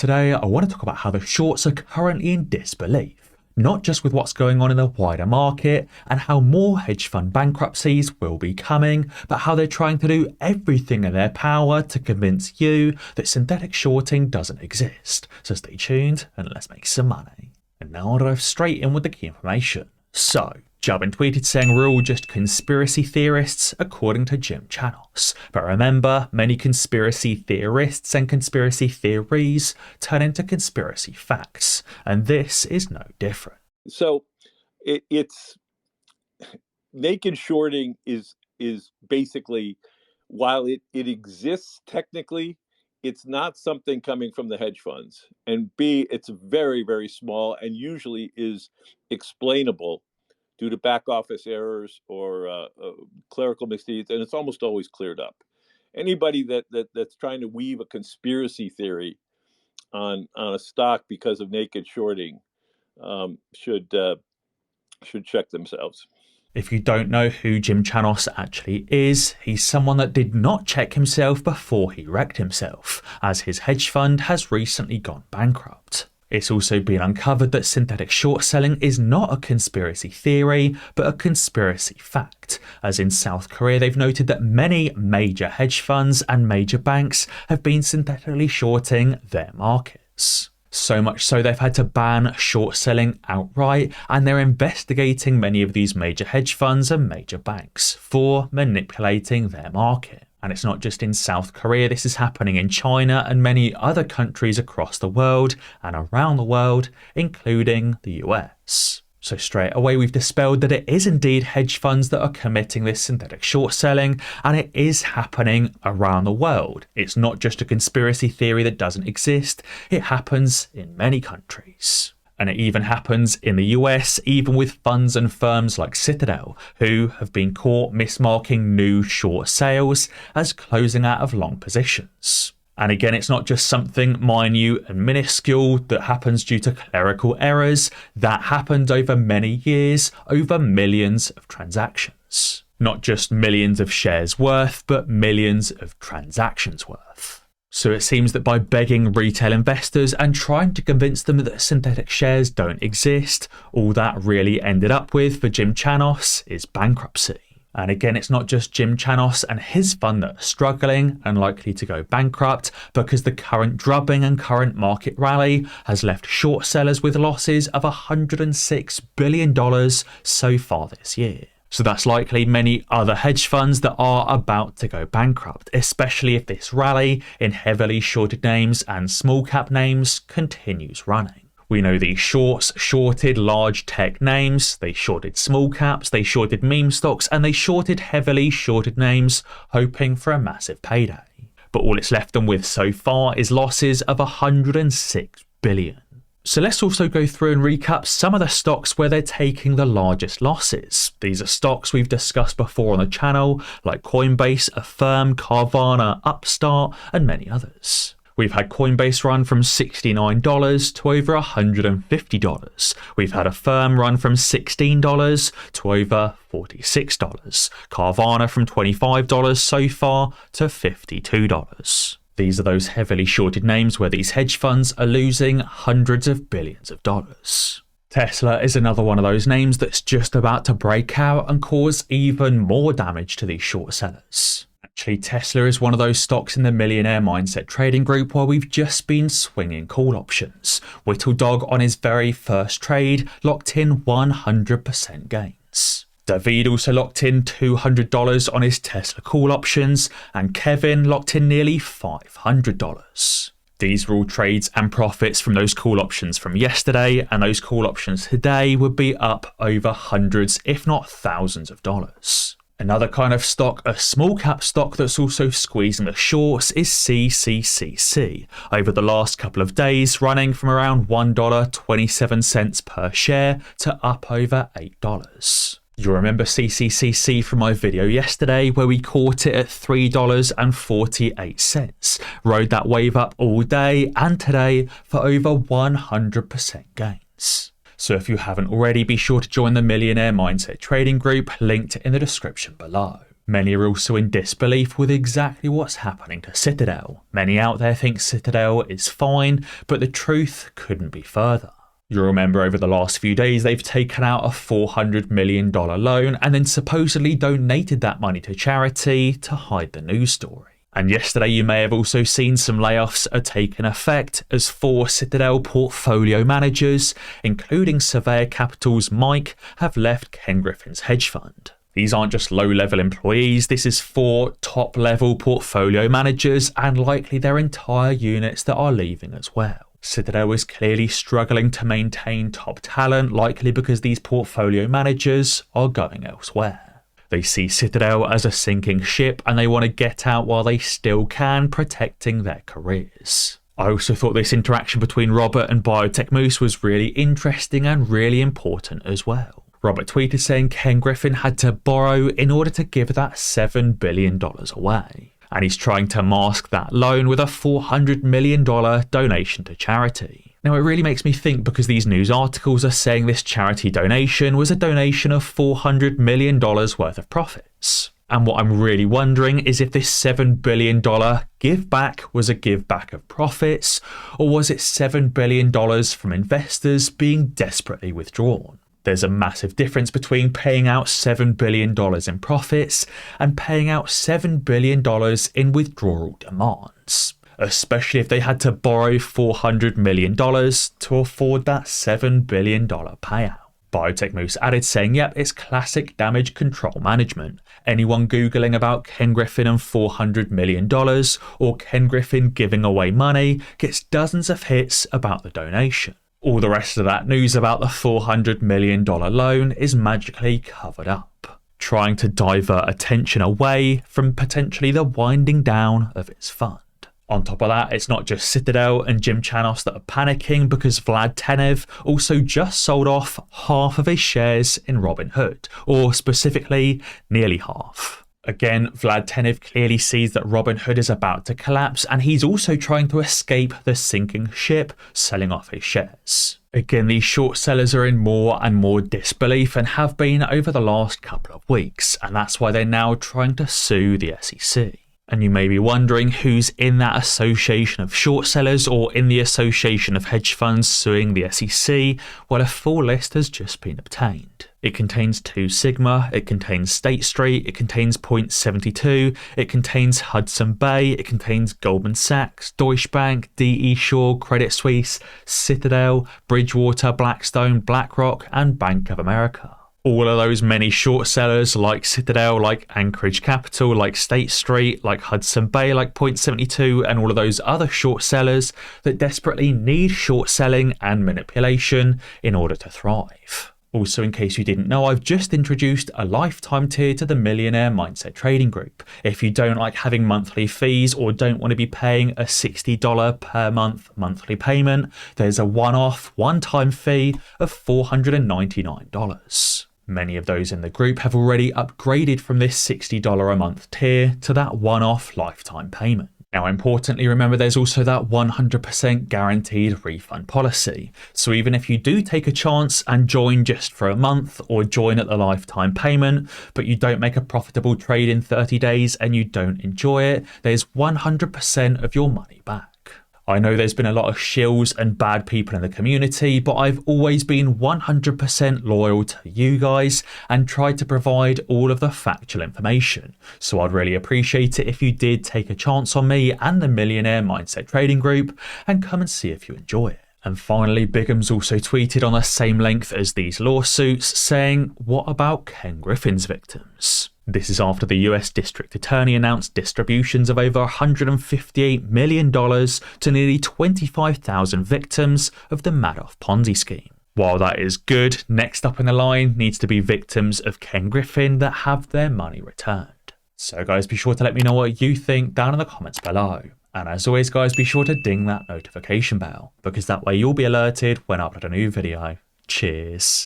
Today, I want to talk about how the shorts are currently in disbelief, not just with what's going on in the wider market and how more hedge fund bankruptcies will be coming, but how they're trying to do everything in their power to convince you that synthetic shorting doesn't exist. So stay tuned and let's make some money. And now I'll dive straight in with the key information. So, Jabin tweeted saying we're all just conspiracy theorists according to Jim Chanos. But remember, many conspiracy theorists and conspiracy theories turn into conspiracy facts, and this is no different. So it's naked shorting is basically, while it exists technically, it's not something coming from the hedge funds. And B, it's very, very small and usually is explainable due to back office errors or clerical misdeeds, and it's almost always cleared up. Anybody that's trying to weave a conspiracy theory on a stock because of naked shorting should check themselves. If you don't know who Jim Chanos actually is, he's someone that did not check himself before he wrecked himself, as his hedge fund has recently gone bankrupt. It's also been uncovered that synthetic short selling is not a conspiracy theory, but a conspiracy fact, as in South Korea they've noted that many major hedge funds and major banks have been synthetically shorting their markets. So much so they've had to ban short selling outright, and they're investigating many of these major hedge funds and major banks for manipulating their market. And it's not just in South Korea, this is happening in China and many other countries across the world and around the world, including the US. So straight away we've dispelled that it is indeed hedge funds that are committing this synthetic short selling, and it is happening around the world. It's not just a conspiracy theory that doesn't exist, it happens in many countries. And it even happens in the US, even with funds and firms like Citadel, who have been caught mismarking new short sales as closing out of long positions. And again, it's not just something minute and minuscule that happens due to clerical errors. That happened over many years, over millions of transactions. Not just millions of shares worth, but millions of transactions worth. So it seems that by begging retail investors and trying to convince them that synthetic shares don't exist, all that really ended up with for Jim Chanos is bankruptcy. And again, it's not just Jim Chanos and his fund that are struggling and likely to go bankrupt, because the current drubbing and current market rally has left short sellers with losses of $106 billion so far this year. So that's likely many other hedge funds that are about to go bankrupt, especially if this rally in heavily shorted names and small cap names continues running. We know these shorts shorted large tech names, they shorted small caps, they shorted meme stocks, and they shorted heavily shorted names, hoping for a massive payday. But all it's left them with so far is losses of $106 billion. So let's also go through and recap some of the stocks where they're taking the largest losses. These are stocks we've discussed before on the channel, like Coinbase, Affirm, Carvana, Upstart, and many others. We've had Coinbase run from $69 to over $150. We've had Affirm run from $16 to over $46. Carvana from $25 so far to $52. These are those heavily shorted names where these hedge funds are losing hundreds of billions of dollars. Tesla is another one of those names that's just about to break out and cause even more damage to these short sellers. Actually, Tesla is one of those stocks in the Millionaire Mindset trading group where we've just been swinging call options. Whittle Dog on his very first trade locked in 100% gains. David also locked in $200 on his Tesla call options, and Kevin locked in nearly $500. These were all trades and profits from those call options from yesterday, and those call options today would be up over hundreds, if not thousands of dollars. Another kind of stock, a small cap stock that's also squeezing the shorts, is cccc. Over the last couple of days, running from around $1.27 per share to up over $8. You'll remember CCCC from my video yesterday where we caught it at $3.48, rode that wave up all day and today for over 100% gains. So if you haven't already, be sure to join the Millionaire Mindset trading group linked in the description below. Many are also in disbelief with exactly what's happening to Citadel. Many out there think Citadel is fine, but the truth couldn't be further. You'll remember over the last few days they've taken out a $400 million loan and then supposedly donated that money to charity to hide the news story. And yesterday you may have also seen some layoffs are taking effect as 4 Citadel portfolio managers, including Surveyor Capital's Mike, have left Ken Griffin's hedge fund. These aren't just low-level employees, this is 4 top-level portfolio managers and likely their entire units that are leaving as well. Citadel is clearly struggling to maintain top talent, likely because these portfolio managers are going elsewhere. They see Citadel as a sinking ship and they want to get out while they still can, protecting their careers. I also thought this interaction between Robert and Biotech Moose was really interesting and really important as well. Robert tweeted saying Ken Griffin had to borrow in order to give that $7 billion away. And he's trying to mask that loan with a $400 million donation to charity. Now it really makes me think because these news articles are saying this charity donation was a donation of $400 million worth of profits. And what I'm really wondering is if this $7 billion give back was a give back of profits, or was it $7 billion from investors being desperately withdrawn? There's a massive difference between paying out $7 billion in profits and paying out $7 billion in withdrawal demands, especially if they had to borrow $400 million to afford that $7 billion payout. Biotech Moose added saying, yep, it's classic damage control management. Anyone Googling about Ken Griffin and $400 million or Ken Griffin giving away money gets dozens of hits about the donation. All the rest of that news about the $400 million loan is magically covered up, trying to divert attention away from potentially the winding down of its fund. On top of that, it's not just Citadel and Jim Chanos that are panicking because Vlad Tenev also just sold off half of his shares in Robinhood, or specifically nearly half. Again, Vlad Tenev clearly sees that Robinhood is about to collapse and he's also trying to escape the sinking ship, selling off his shares. Again, these short sellers are in more and more disbelief and have been over the last couple of weeks, and that's why they're now trying to sue the SEC. And you may be wondering who's in that association of short sellers or in the association of hedge funds suing the SEC. Well, a full list has just been obtained. It contains 2 Sigma, it contains State Street, it contains Point72, it contains Hudson Bay, it contains Goldman Sachs, Deutsche Bank, DE Shaw, Credit Suisse, Citadel, Bridgewater, Blackstone, BlackRock, and Bank of America. All of those many short sellers like Citadel, like Anchorage Capital, like State Street, like Hudson Bay, like Point72, and all of those other short sellers that desperately need short selling and manipulation in order to thrive. Also, in case you didn't know, I've just introduced a lifetime tier to the Millionaire Mindset Trading Group. If you don't like having monthly fees or don't want to be paying a $60 per month monthly payment, there's a one-time fee of $499. Many of those in the group have already upgraded from this $60 a month tier to that one-off lifetime payment. Now, importantly, remember there's also that 100% guaranteed refund policy. So even if you do take a chance and join just for a month or join at the lifetime payment, but you don't make a profitable trade in 30 days and you don't enjoy it, there's 100% of your money back. I know there's been a lot of shills and bad people in the community, but I've always been 100% loyal to you guys and tried to provide all of the factual information. So I'd really appreciate it if you did take a chance on me and the Millionaire Mindset Trading Group and come and see if you enjoy it. And finally, Bigham's also tweeted on the same length as these lawsuits saying, what about Ken Griffin's victims? This is after the US District Attorney announced distributions of over $158 million to nearly 25,000 victims of the Madoff Ponzi scheme. While that is good, next up in the line needs to be victims of Ken Griffin that have their money returned. So guys, be sure to let me know what you think down in the comments below. And as always guys, be sure to ding that notification bell, because that way you'll be alerted when I upload a new video. Cheers.